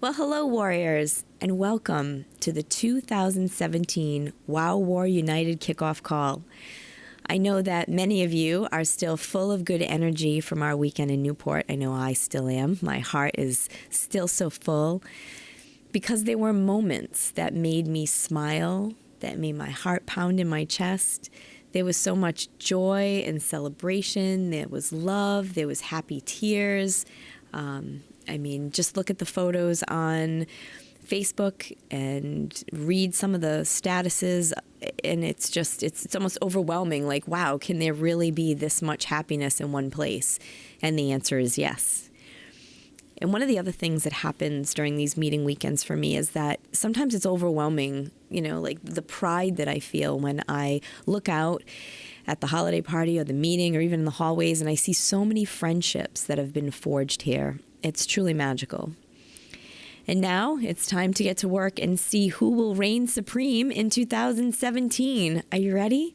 Well, hello, warriors, and welcome to the 2017 W.O.W United Kickoff Call. I know that many of you are still full of good energy from our weekend in Newport. I know I still am. My heart is still so full because there were moments that made me smile, that made my heart pound in my chest. There was so much joy and celebration. There was love. There was happy tears. Just look at the photos on Facebook and read some of the statuses, and it's almost overwhelming. Like, wow, can there really be this much happiness in one place? And the answer is yes. And one of the other things that happens during these meeting weekends for me is that sometimes it's overwhelming, like the pride that I feel when I look out at the holiday party or the meeting or even in the hallways and I see so many friendships that have been forged here. It's truly magical. And now it's time to get to work and see who will reign supreme in 2017. Are you ready?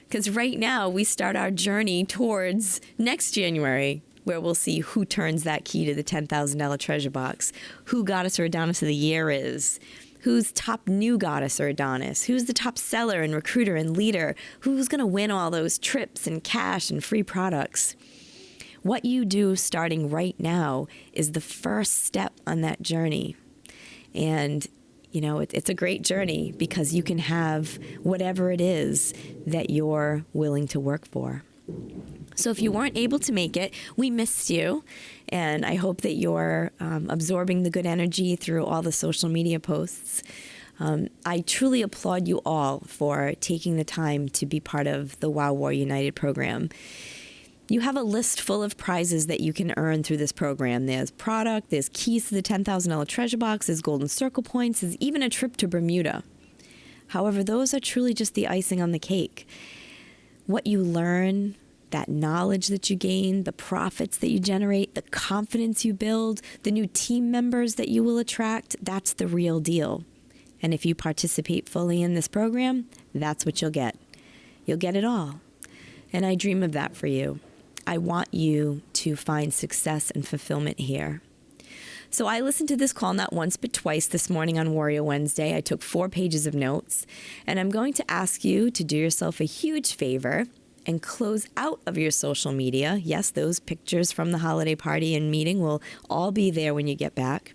Because right now we start our journey towards next January, where we'll see who turns that key to the $10,000 treasure box, who Goddess or Adonis of the Year is, who's top new Goddess or Adonis, who's the top seller and recruiter and leader, who's going to win all those trips and cash and free products. What you do starting right now is the first step on that journey. And, it's a great journey because you can have whatever it is that you're willing to work for. So if you weren't able to make it, we missed you. And I hope that you're absorbing the good energy through all the social media posts. I truly applaud you all for taking the time to be part of the W.O.W United program. You have a list full of prizes that you can earn through this program. There's product, there's keys to the $10,000 treasure box, there's golden circle points, there's even a trip to Bermuda. However, those are truly just the icing on the cake. What you learn, that knowledge that you gain, the profits that you generate, the confidence you build, the new team members that you will attract, that's the real deal. And if you participate fully in this program, that's what you'll get. You'll get it all. And I dream of that for you. I want you to find success and fulfillment here. So I listened to this call not once but twice this morning on Warrior Wednesday. I took 4 pages of notes, and I'm going to ask you to do yourself a huge favor and close out of your social media. Yes, those pictures from the holiday party and meeting will all be there when you get back.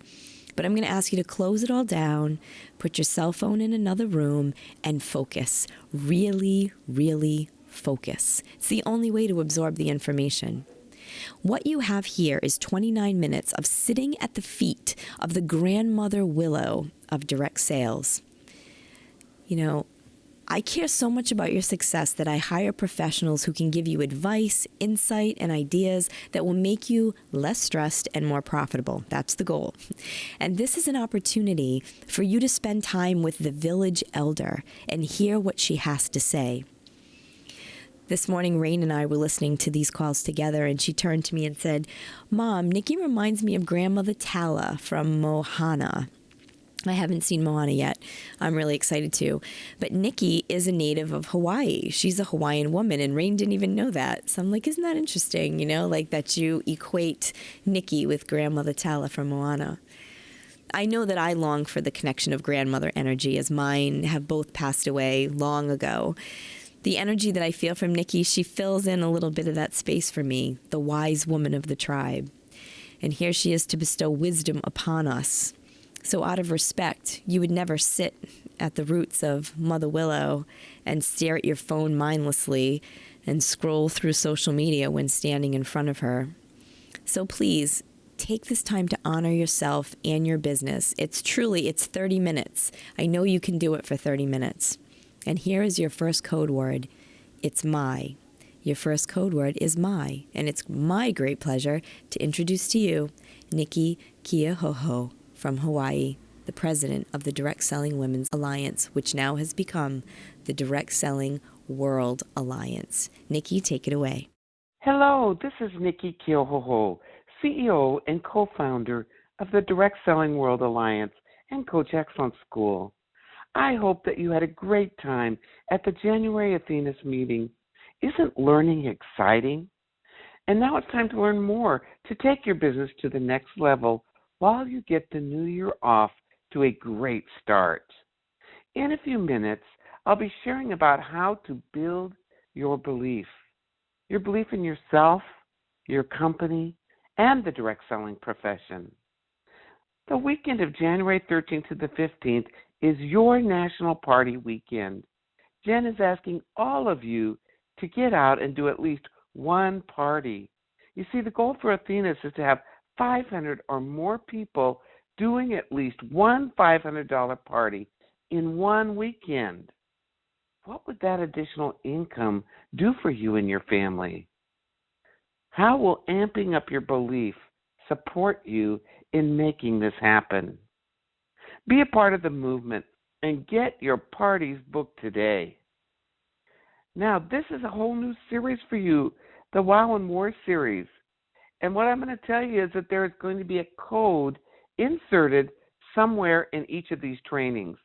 But I'm going to ask you to close it all down, put your cell phone in another room, and focus. Really, really focus. It's the only way to absorb the information. What you have here is 29 minutes of sitting at the feet of the grandmother willow of direct sales. I care so much about your success that I hire professionals who can give you advice, insight, and ideas that will make you less stressed and more profitable. That's the goal. And this is an opportunity for you to spend time with the village elder and hear what she has to say. This morning, Rain and I were listening to these calls together, and she turned to me and said, "Mom, Nicki reminds me of Grandmother Tala from Moana." I haven't seen Moana yet. I'm really excited to. But Nicki is a native of Hawaii. She's a Hawaiian woman, and Rain didn't even know that. So I'm like, isn't that interesting, like that you equate Nicki with Grandmother Tala from Moana. I know that I long for the connection of grandmother energy, as mine have both passed away long ago. The energy that I feel from Nicki, she fills in a little bit of that space for me, the wise woman of the tribe. And here she is to bestow wisdom upon us. So out of respect, you would never sit at the roots of Mother Willow and stare at your phone mindlessly and scroll through social media when standing in front of her. So please, take this time to honor yourself and your business. It's 30 minutes. I know you can do it for 30 minutes. And here is your first code word. It's my. Your first code word is my. And it's my great pleasure to introduce to you Nicki Keohohou from Hawaii, the president of the Direct Selling Women's Alliance, which now has become the Direct Selling World Alliance. Nicki, take it away. Hello, this is Nicki Keohohou, CEO and co-founder of the Direct Selling World Alliance and Coach Excellence School. I hope that you had a great time at the January Athena's meeting. Isn't learning exciting? And now it's time to learn more to take your business to the next level while you get the new year off to a great start. In a few minutes, I'll be sharing about how to build your belief in yourself, your company, and the direct selling profession. The weekend of January 13th to the 15th is your national party weekend. Jen is asking all of you to get out and do at least one party. You see, the goal for Athena is to have 500 or more people doing at least one $500 party in one weekend. What would that additional income do for you and your family? How will amping up your belief support you in making this happen? Be a part of the movement and get your parties booked today. Now, this is a whole new series for you, the W.O.W and W.A.R series. And what I'm going to tell you is that there is going to be a code inserted somewhere in each of these trainings.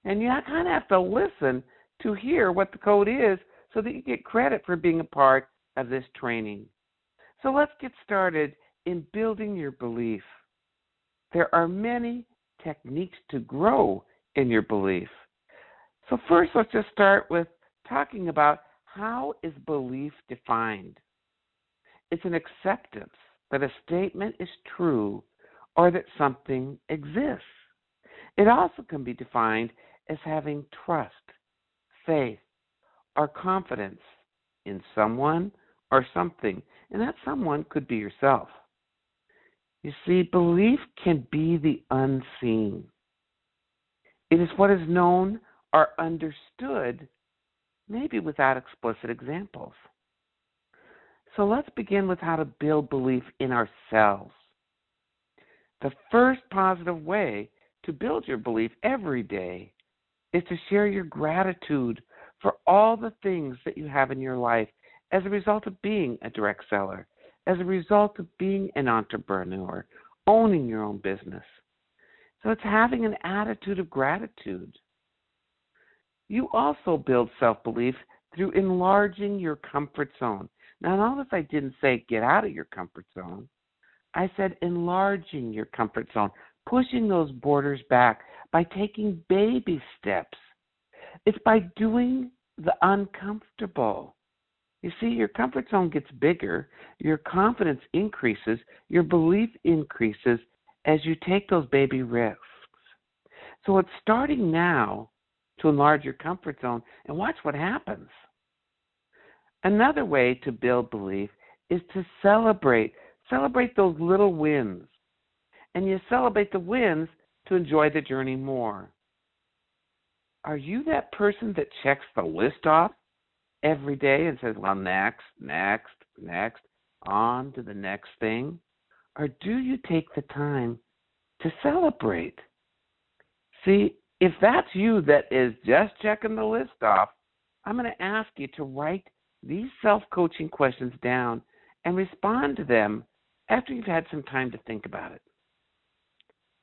And you kind of have to listen to hear what the code is so that you get credit for being a part of this training. So let's get started in building your belief. There are many techniques to grow in your belief. So first, let's just start with talking about how is belief defined. It's an acceptance that a statement is true or that something exists. It also can be defined as having trust, faith, or confidence in someone or something, and that someone could be yourself. You see, belief can be the unseen. It is what is known or understood, maybe without explicit examples. So let's begin with how to build belief in ourselves. The first positive way to build your belief every day is to share your gratitude for all the things that you have in your life as a result of being a direct seller, as a result of being an entrepreneur, owning your own business. So it's having an attitude of gratitude. You also build self-belief through enlarging your comfort zone. Now, notice I didn't say get out of your comfort zone. I said enlarging your comfort zone, pushing those borders back by taking baby steps. It's by doing the uncomfortable. You see, your comfort zone gets bigger, your confidence increases, your belief increases as you take those baby risks. So it's starting now to enlarge your comfort zone and watch what happens. Another way to build belief is to celebrate those little wins. And you celebrate the wins to enjoy the journey more. Are you that person that checks the list off every day and says, well, next, on to the next thing? Or do you take the time to celebrate? See, if that's you that is just checking the list off, I'm going to ask you to write these self-coaching questions down and respond to them after you've had some time to think about it.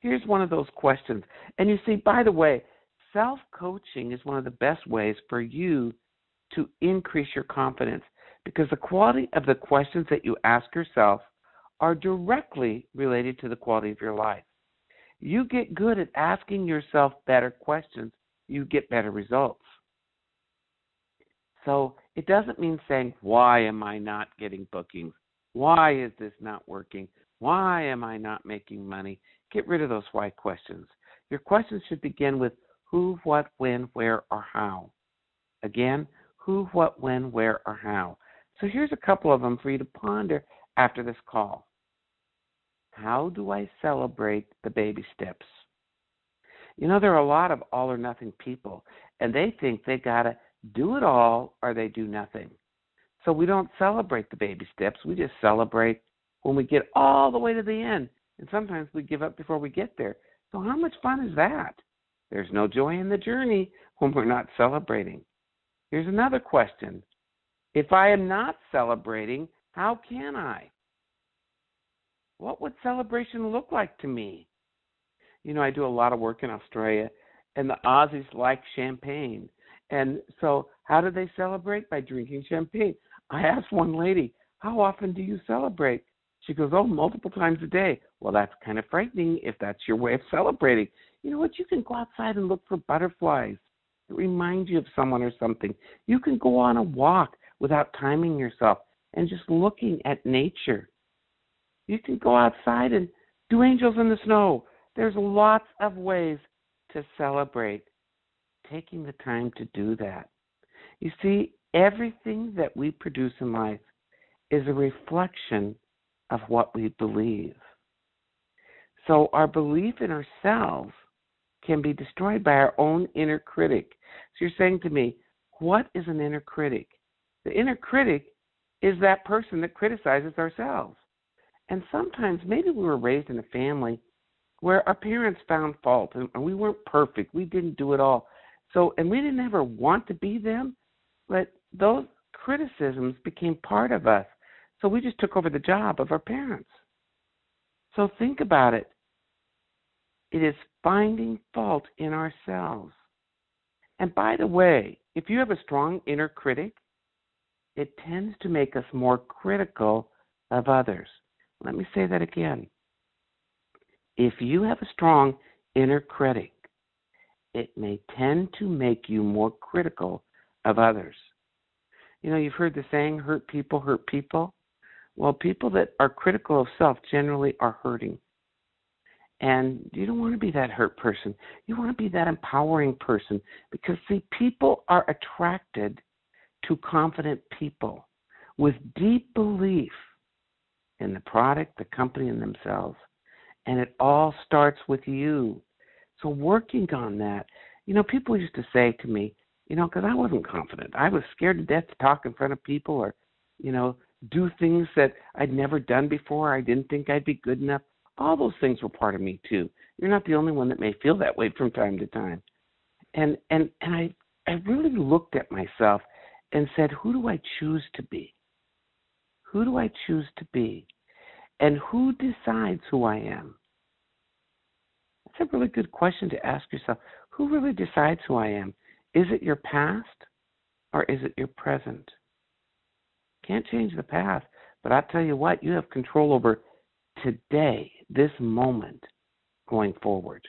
Here's one of those questions. And you see, by the way, self-coaching is one of the best ways for you to increase your confidence because the quality of the questions that you ask yourself are directly related to the quality of your life. You get good at asking yourself better questions, you get better results. So it doesn't mean saying, why am I not getting bookings? Why is this not working? Why am I not making money? Get rid of those why questions. Your questions should begin with who, what, when, where, or how. Again, who, what, when, where, or how. So here's a couple of them for you to ponder after this call. How do I celebrate the baby steps? You know, there are a lot of all or nothing people, and they think they got to do it all or they do nothing. So we don't celebrate the baby steps. We just celebrate when we get all the way to the end. And sometimes we give up before we get there. So how much fun is that? There's no joy in the journey when we're not celebrating. Here's another question. If I am not celebrating, how can I? What would celebration look like to me? You know, I do a lot of work in Australia, and the Aussies like champagne. And so how do they celebrate? By drinking champagne. I asked one lady, how often do you celebrate? She goes, oh, multiple times a day. Well, that's kind of frightening if that's your way of celebrating. You know what? You can go outside and look for butterflies. It reminds you of someone or something. You can go on a walk without timing yourself and just looking at nature. You can go outside and do angels in the snow. There's lots of ways to celebrate. Taking the time to do that. You see, everything that we produce in life is a reflection of what we believe. So our belief in ourselves can be destroyed by our own inner critic. So you're saying to me, what is an inner critic? The inner critic is that person that criticizes ourselves. And sometimes maybe we were raised in a family where our parents found fault and we weren't perfect. We didn't do it all. So, and we didn't ever want to be them, but those criticisms became part of us. So we just took over the job of our parents. So think about it. It is finding fault in ourselves. And by the way, if you have a strong inner critic, it tends to make us more critical of others. Let me say that again. If you have a strong inner critic, it may tend to make you more critical of others. You know, you've heard the saying, hurt people hurt people. Well, people that are critical of self generally are hurting. And you don't want to be that hurt person. You want to be that empowering person. Because, see, people are attracted to confident people with deep belief in the product, the company, and themselves. And it all starts with you. So working on that, you know, people used to say to me, you know, because I wasn't confident. I was scared to death to talk in front of people or, you know, do things that I'd never done before. I didn't think I'd be good enough. All those things were part of me too. You're not the only one that may feel that way from time to time. And I really looked at myself and said, who do I choose to be? Who do I choose to be? And who decides who I am? That's a really good question to ask yourself. Who really decides who I am? Is it your past or is it your present? Can't change the past, but I'll tell you what, you have control over today, this moment, going forward.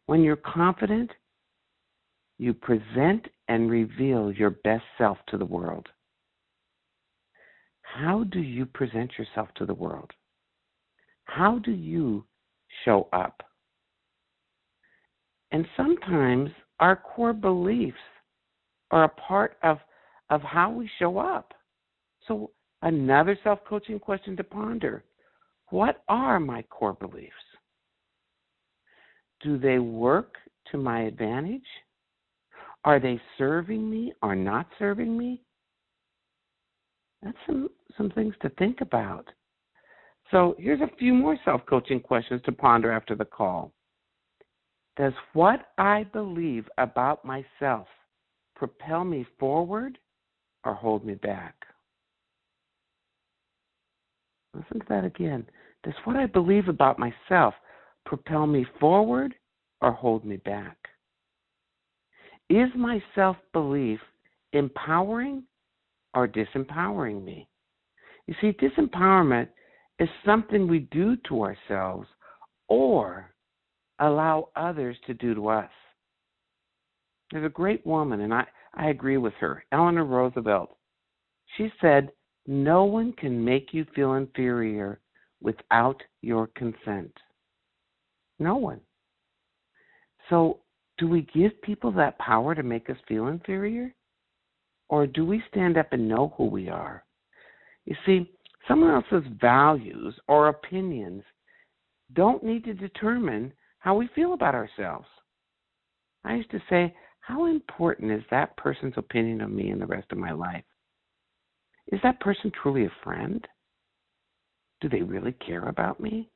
When you're confident, you present and reveal your best self to the world. How do you present yourself to the world? How do you show up? And sometimes our core beliefs are a part of how we show up. So another self-coaching question to ponder. What are my core beliefs? Do they work to my advantage? Are they serving me or not serving me? That's some things to think about. So here's a few more self-coaching questions to ponder after the call. Does what I believe about myself propel me forward or hold me back? Listen to that again. Does what I believe about myself propel me forward or hold me back? Is my self-belief empowering or disempowering me? You see, disempowerment is something we do to ourselves or allow others to do to us. There's a great woman, and I agree with her, Eleanor Roosevelt. She said, no one can make you feel inferior without your consent. No one. So do we give people that power to make us feel inferior? Or do we stand up and know who we are? You see, someone else's values or opinions don't need to determine how we feel about ourselves. I used to say, how important is that person's opinion of me and the rest of my life? Is that person truly a friend? Do they really care about me?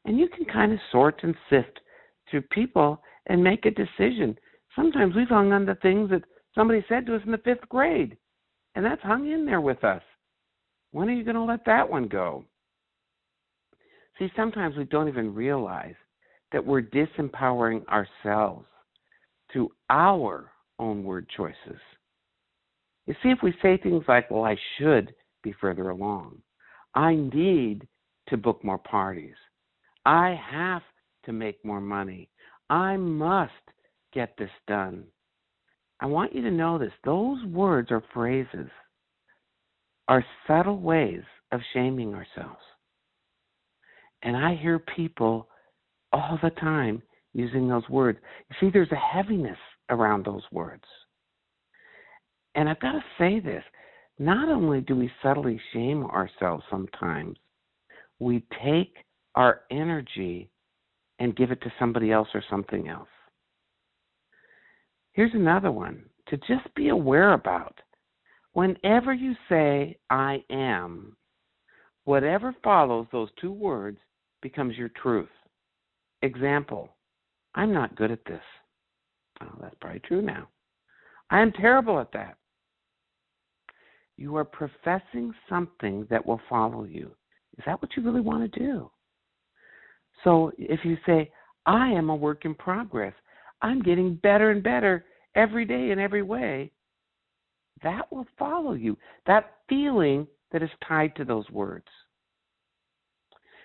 And you can kind of sort and sift through people and make a decision. Sometimes we've hung on to things that somebody said to us in the 5th grade, and that's hung in there with us. When are you going to let that one go? See, sometimes we don't even realize that we're disempowering ourselves through our own word choices. You see, if we say things like, well, I should be further along, I need to book more parties. I have to make more money. I must get this done. I want you to know this. Those words or phrases are subtle ways of shaming ourselves. And I hear people all the time using those words. You see, there's a heaviness around those words. And I've got to say this. Not only do we subtly shame ourselves sometimes, we take our energy and give it to somebody else or something else. Here's another one to just be aware about. Whenever you say, I am, whatever follows those two words becomes your truth. Example, I'm not good at this. Oh, that's probably true now. I am terrible at that. You are professing something that will follow you. Is that what you really want to do? So if you say, I am a work in progress, I'm getting better and better every day in every way, that will follow you. That feeling that is tied to those words.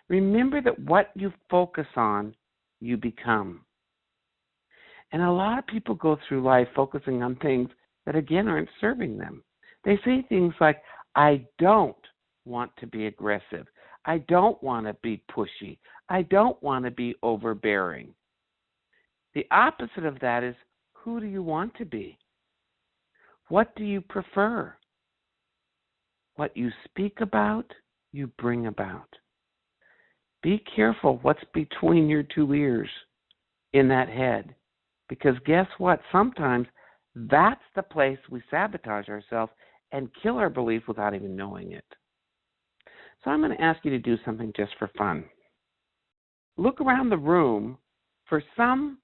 Remember that what you focus on, you become. And a lot of people go through life focusing on things that, again, aren't serving them. They say things like, I don't want to be aggressive. I don't want to be pushy. I don't want to be overbearing. The opposite of that is, who do you want to be? What do you prefer? What you speak about, you bring about. Be careful what's between your two ears in that head. Because guess what? Sometimes that's the place we sabotage ourselves and kill our belief without even knowing it. So I'm going to ask you to do something just for fun. Look around the room for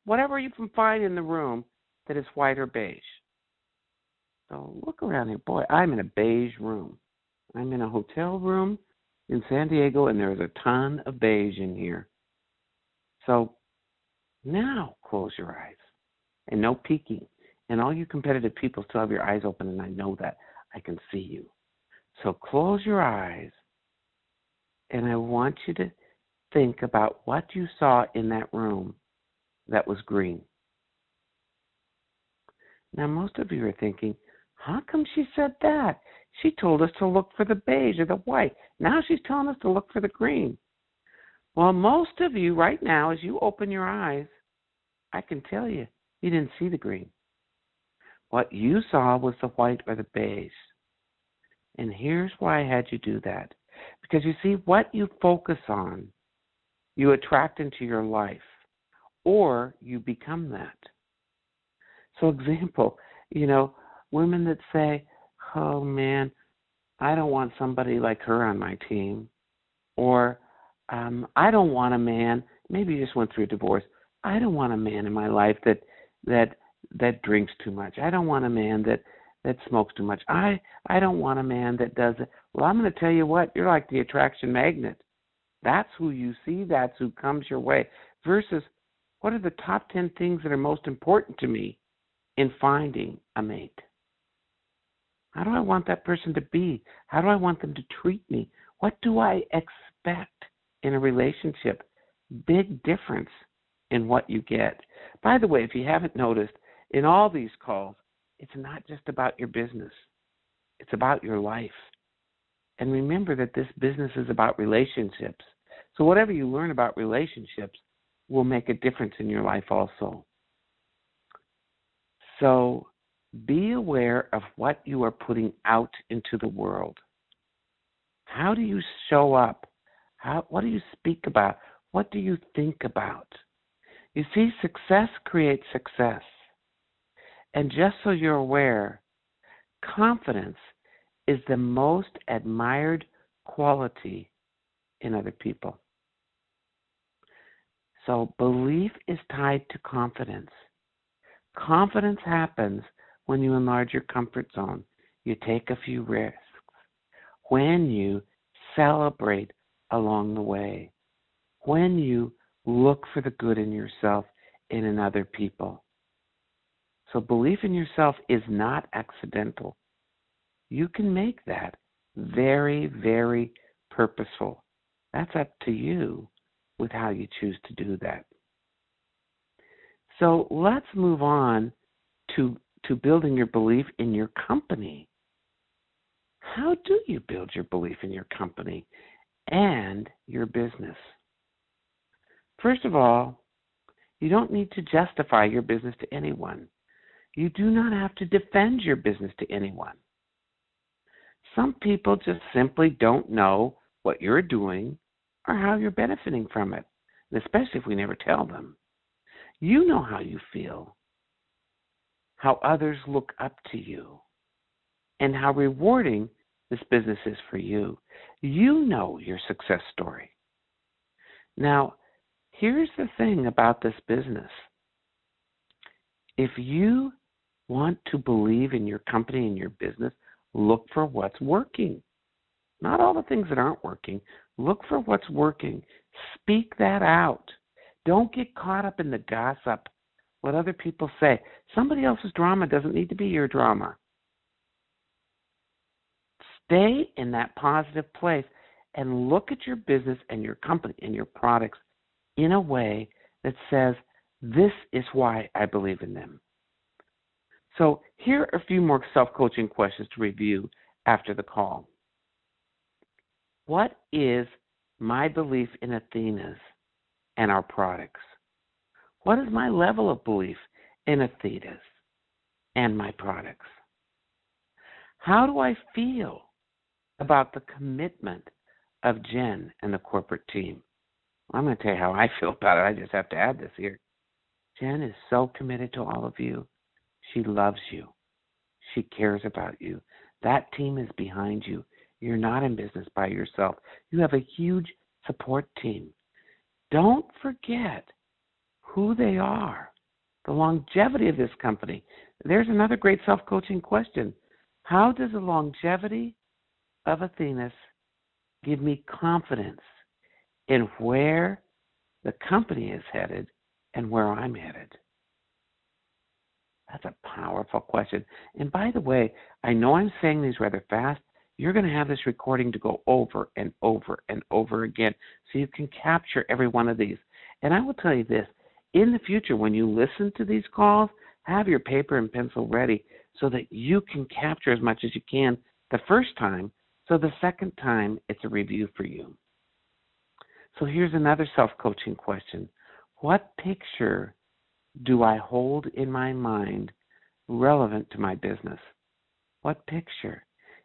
whatever you can find in the room that is white or beige. So look around here. Boy, I'm in a beige room. I'm in a hotel room in San Diego, and there's a ton of beige in here. So now close your eyes. And no peeking. And all you competitive people still have your eyes open, and I know that. I can see you. So close your eyes, and I want you to think about what you saw in that room that was green. Now, most of you are thinking, how come she said that? She told us to look for the beige or the white. Now she's telling us to look for the green. Well, most of you right now, as you open your eyes, I can tell you, you didn't see the green. What you saw was the white or the beige. And here's why I had you do that. Because you see, what you focus on, you attract into your life, or you become that. So example, women that say, oh man, I don't want somebody like her on my team. Or I don't want a man, maybe you just went through a divorce, I don't want a man in my life that drinks too much. I don't want a man that smokes too much. I don't want a man that does it. Well, I'm going to tell you what, you're like the attraction magnet. That's who you see, that's who comes your way. Versus, what are the top 10 things that are most important to me in finding a mate? How do I want that person to be? How do I want them to treat me? What do I expect in a relationship? Big difference in what you get. By the way, if you haven't noticed, in all these calls, it's not just about your business. It's about your life. And remember that this business is about relationships. So whatever you learn about relationships will make a difference in your life also. So be aware of what you are putting out into the world. How do you show up? What do you speak about? What do you think about? You see, success creates success. And just so you're aware, confidence is the most admired quality in other people. So belief is tied to confidence. Confidence happens when you enlarge your comfort zone. You take a few risks. When you celebrate along the way. When you look for the good in yourself and in other people. So belief in yourself is not accidental. You can make that very, very purposeful. That's up to you with how you choose to do that. So let's move on to building your belief in your company. How do you build your belief in your company and your business? First of all, you don't need to justify your business to anyone. You do not have to defend your business to anyone. Some people just simply don't know what you're doing or how you're benefiting from it, and especially if we never tell them. You know how you feel, how others look up to you, and how rewarding this business is for you. You know your success story. Now, here's the thing about this business. If you want to believe in your company and your business, look for what's working. Not all the things that aren't working. Look for what's working. Speak that out. Don't get caught up in the gossip, what other people say. Somebody else's drama doesn't need to be your drama. Stay in that positive place and look at your business and your company and your products in a way that says, this is why I believe in them. So here are a few more self-coaching questions to review after the call. What is my belief in Athena's and our products? What is my level of belief in Athena's and my products? How do I feel about the commitment of Jen and the corporate team? I'm going to tell you how I feel about it. I just have to add this here. Jen is so committed to all of you. She loves you. She cares about you. That team is behind you. You're not in business by yourself. You have a huge support team. Don't forget who they are, the longevity of this company. There's another great self-coaching question. How does the longevity of Athena's give me confidence in where the company is headed and where I'm headed? That's a powerful question. And by the way, I know I'm saying these rather fast. You're going to have this recording to go over and over and over again so you can capture every one of these. And I will tell you this, in the future when you listen to these calls, have your paper and pencil ready so that you can capture as much as you can the first time, so the second time it's a review for you. So here's another self-coaching question. What picture do I hold in my mind relevant to my business? What picture?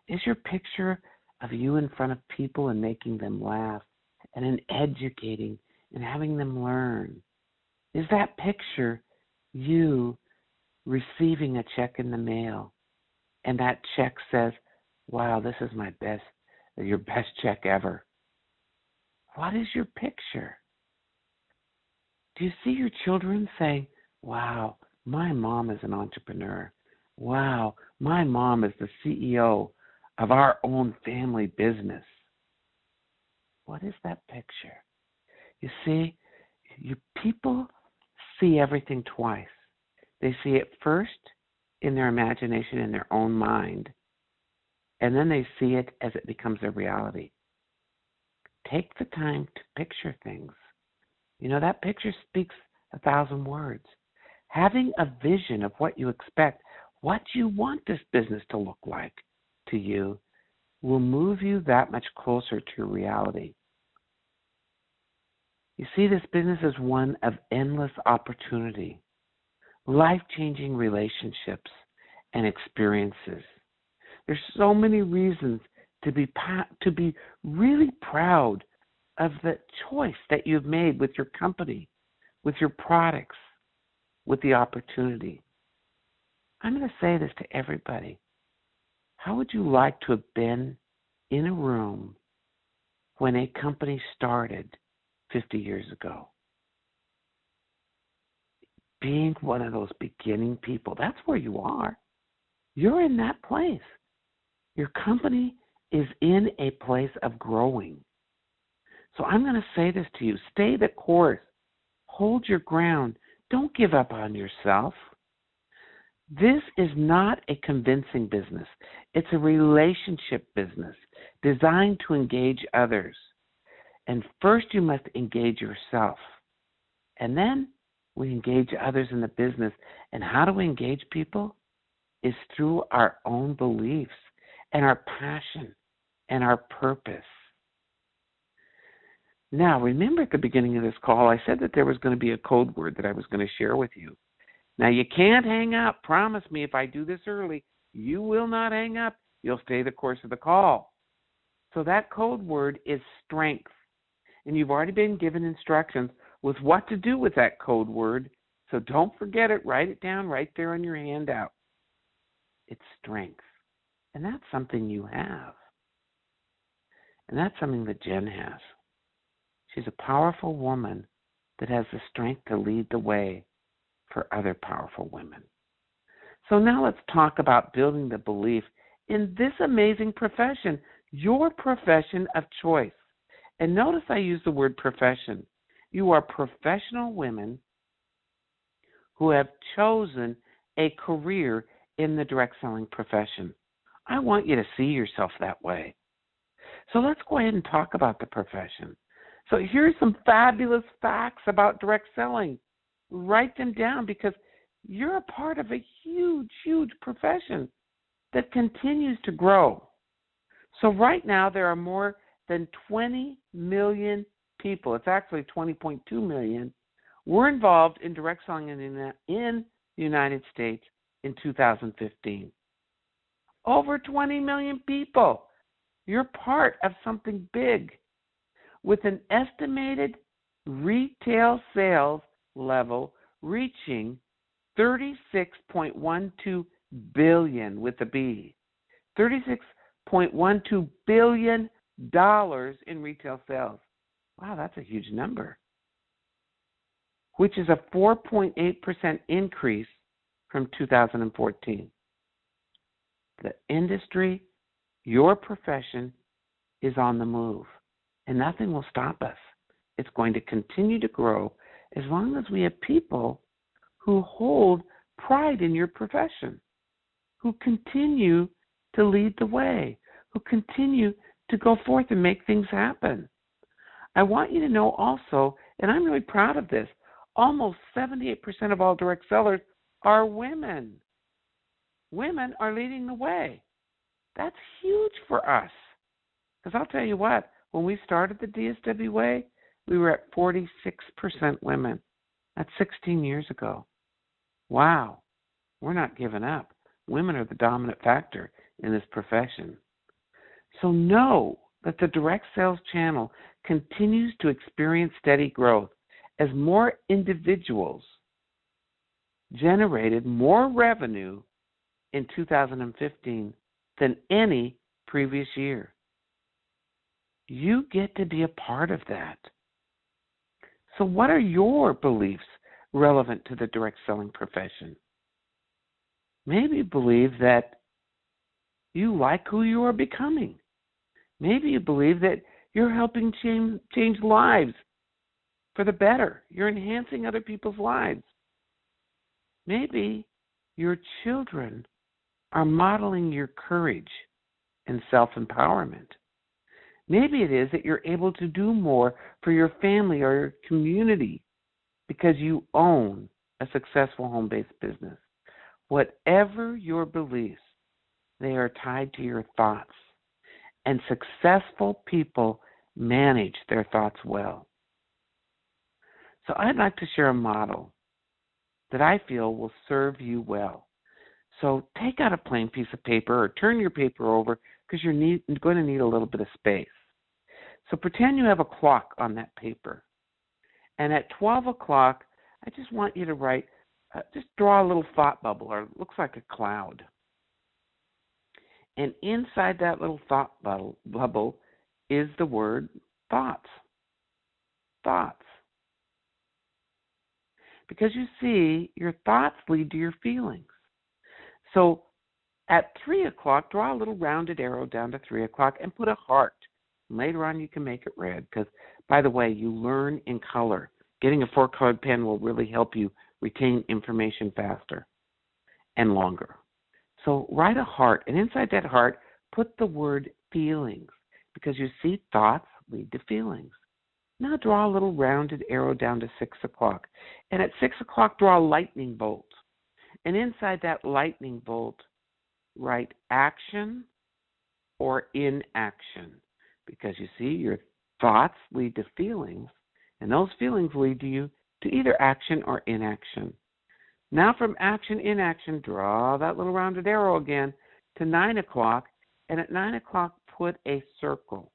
Is your picture of you in front of people and making them laugh and in educating and having them learn? Is that picture you receiving a check in the mail and that check says, wow, this is your best check ever? What is your picture? Do you see your children saying, wow, my mom is an entrepreneur. Wow, my mom is the CEO of our own family business. What is that picture? You see, people see everything twice. They see it first in their imagination, in their own mind, and then they see it as it becomes their reality. Take the time to picture things. You know, that picture speaks 1,000 words. Having a vision of what you expect, what you want this business to look like to you, will move you that much closer to your reality. You see, this business is one of endless opportunity, life-changing relationships and experiences. There's so many reasons to be really proud of the choice that you've made with your company, with your products, with the opportunity. I'm going to say this to everybody. How would you like to have been in a room when a company started 50 years ago? Being one of those beginning people, that's where you are. You're in that place. Your company is in a place of growing. So I'm going to say this to you. Stay the course. Hold your ground. Don't give up on yourself. This is not a convincing business. It's a relationship business. designed to engage others. And first you must engage yourself. And then we engage others in the business. And how do we engage people? Is through our own beliefs and our passion and our purpose. Now, remember at the beginning of this call, I said that there was going to be a code word that I was going to share with you. Now, you can't hang up. Promise me if I do this early, you will not hang up. You'll stay the course of the call. So that code word is strength. And you've already been given instructions with what to do with that code word. So don't forget it. Write it down right there on your handout. It's strength. And that's something you have. And that's something that Jen has. She's a powerful woman that has the strength to lead the way for other powerful women. So now let's talk about building the belief in this amazing profession, your profession of choice. And notice I use the word profession. You are professional women who have chosen a career in the direct selling profession. I want you to see yourself that way. So let's go ahead and talk about the profession. So here's some fabulous facts about direct selling. Write them down because you're a part of a huge, huge profession that continues to grow. So right now there are more than 20 million people. It's actually 20.2 million. Were involved in direct selling in the United States in 2015. Over 20 million people. You're part of something big with an estimated retail sales level reaching $36.12 billion with a B. $36.12 billion in retail sales. Wow, that's a huge number. Which is a 4.8% increase from 2014. The industry, your profession, is on the move. And nothing will stop us. It's going to continue to grow as long as we have people who hold pride in your profession, who continue to lead the way, who continue to go forth and make things happen. I want you to know also, and I'm really proud of this, almost 78% of all direct sellers are women. Women are leading the way. That's huge for us. Because I'll tell you what, when we started the DSW way, we were at 46% women. That's 16 years ago. Wow, we're not giving up. Women are the dominant factor in this profession. So know that the direct sales channel continues to experience steady growth as more individuals generated more revenue in 2015 than any previous year. You get to be a part of that. So what are your beliefs relevant to the direct selling profession? Maybe you believe that you like who you are becoming. Maybe you believe that you're helping change lives for the better. You're enhancing other people's lives. Maybe your children are modeling your courage and self-empowerment. Maybe it is that you're able to do more for your family or your community because you own a successful home-based business. Whatever your beliefs, they are tied to your thoughts. And successful people manage their thoughts well. So I'd like to share a model that I feel will serve you well. So take out a plain piece of paper or turn your paper over because you're going to need a little bit of space. So pretend you have a clock on that paper. And at 12 o'clock, I just want you to write, just draw a little thought bubble, or it looks like a cloud. And inside that little thought bubble is the word thoughts. Thoughts. Because you see, your thoughts lead to your feelings. So at 3 o'clock, draw a little rounded arrow down to 3 o'clock and put a heart. Later on, you can make it red because, by the way, you learn in color. Getting a 4-colored pen will really help you retain information faster and longer. So write a heart, and inside that heart, put the word feelings because you see thoughts lead to feelings. Now draw a little rounded arrow down to 6 o'clock. And at 6 o'clock, draw a lightning bolt. And inside that lightning bolt, write action or inaction. Because you see, your thoughts lead to feelings, and those feelings lead to you to either action or inaction. Now from action, inaction, draw that little rounded arrow again to 9 o'clock, and at 9 o'clock, put a circle.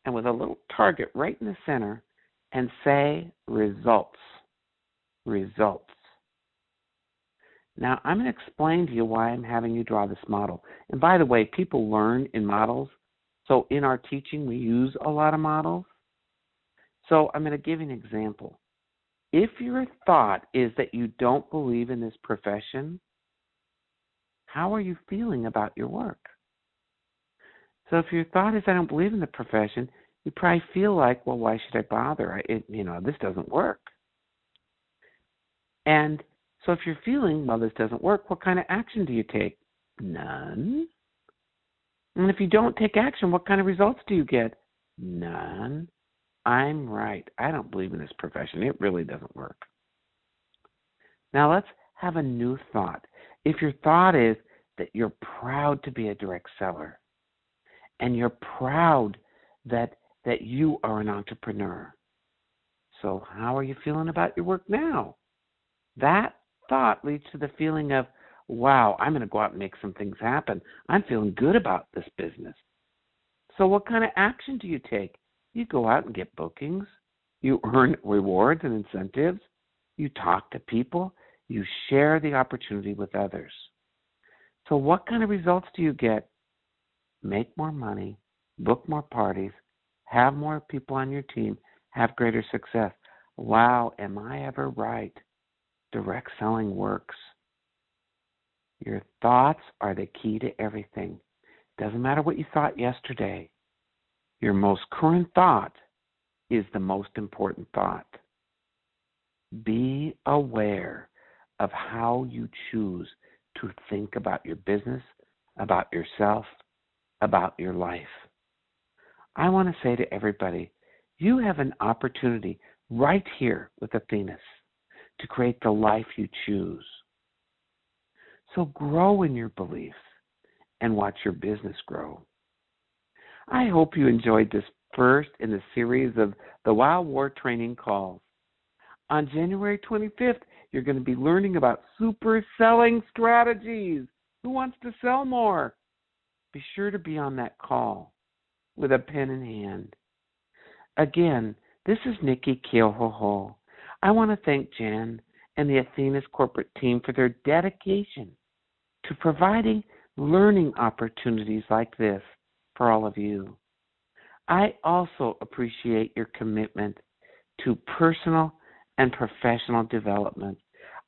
And with a little target right in the center, and say results. Results. Now, I'm going to explain to you why I'm having you draw this model. And by the way, people learn in models. So in our teaching, we use a lot of models. So I'm going to give you an example. If your thought is that you don't believe in this profession, how are you feeling about your work? So if your thought is, I don't believe in the profession, you probably feel like, well, why should I bother? This doesn't work. And so if you're feeling, well, this doesn't work, what kind of action do you take? None. And if you don't take action, what kind of results do you get? None. I'm right. I don't believe in this profession. It really doesn't work. Now let's have a new thought. If your thought is that you're proud to be a direct seller, and you're proud that you are an entrepreneur. So how are you feeling about your work now? That thought leads to the feeling of, wow, I'm going to go out and make some things happen. I'm feeling good about this business. So what kind of action do you take? You go out and get bookings. You earn rewards and incentives. You talk to people. You share the opportunity with others. So what kind of results do you get? Make more money, book more parties, have more people on your team, have greater success. Wow, am I ever right? Direct selling works. Your thoughts are the key to everything. Doesn't matter what you thought yesterday. Your most current thought is the most important thought. Be aware of how you choose to think about your business, about yourself, about your life. I want to say to everybody, you have an opportunity right here with Athena to create the life you choose. So grow in your beliefs and watch your business grow. I hope you enjoyed this first in the series of the W.O.W training calls. On January 25th, you're going to be learning about super selling strategies. Who wants to sell more? Be sure to be on that call with a pen in hand. Again, this is Nicki Keohohou. I want to thank Jen and the Athena's corporate team for their dedication to providing learning opportunities like this for all of you. I also appreciate your commitment to personal and professional development.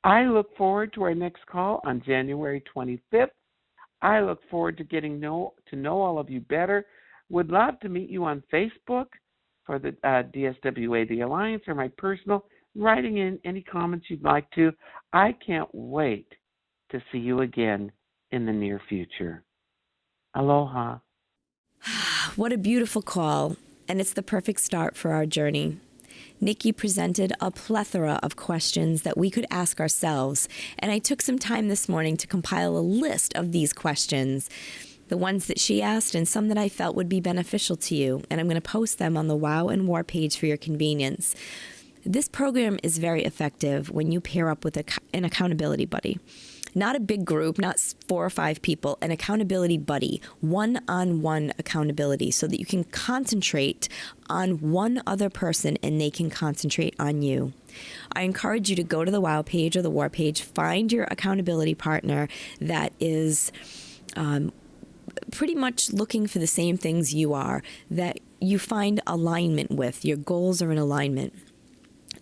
I look forward to our next call on January 25th. I look forward to getting to know all of you better. Would love to meet you on Facebook for the DSWA, the Alliance, or my personal, writing in any comments you'd like to. I can't wait to see you again in the near future. Aloha. What a beautiful call, and it's the perfect start for our journey. Nicki presented a plethora of questions that we could ask ourselves, and I took some time this morning to compile a list of these questions, the ones that she asked and some that I felt would be beneficial to you, and I'm going to post them on the WOW and WAR page for your convenience. This program is very effective when you pair up with an accountability buddy. Not a big group, not 4 or 5 people, an accountability buddy, one-on-one accountability, so that you can concentrate on one other person and they can concentrate on you. I encourage you to go to the WOW page or the WAR page, find your accountability partner that is pretty much looking for the same things you are, that you find alignment with, your goals are in alignment.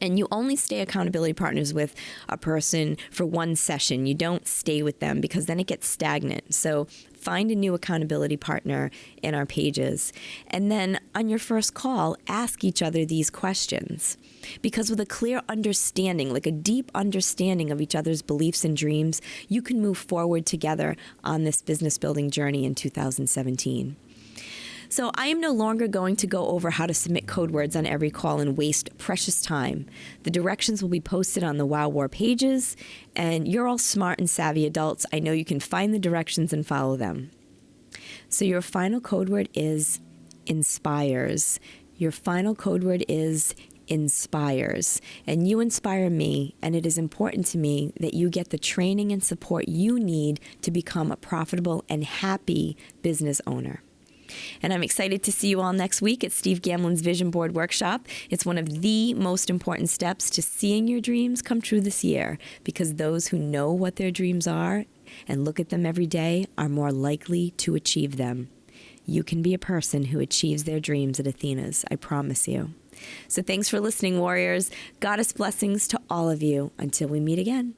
And you only stay accountability partners with a person for one session. You don't stay with them because then it gets stagnant. So find a new accountability partner in our pages. And then on your first call, ask each other these questions. Because with a clear understanding, like a deep understanding of each other's beliefs and dreams, you can move forward together on this business building journey in 2017. So I am no longer going to go over how to submit code words on every call and waste precious time. The directions will be posted on the W.O.W pages, and you're all smart and savvy adults. I know you can find the directions and follow them. So your final code word is inspires. Your final code word is inspires. And you inspire me, and it is important to me that you get the training and support you need to become a profitable and happy business owner. And I'm excited to see you all next week at Steve Gamlin's Vision Board Workshop. It's one of the most important steps to seeing your dreams come true this year, because those who know what their dreams are and look at them every day are more likely to achieve them. You can be a person who achieves their dreams at Athena's, I promise you. So thanks for listening, warriors. Goddess blessings to all of you. Until we meet again.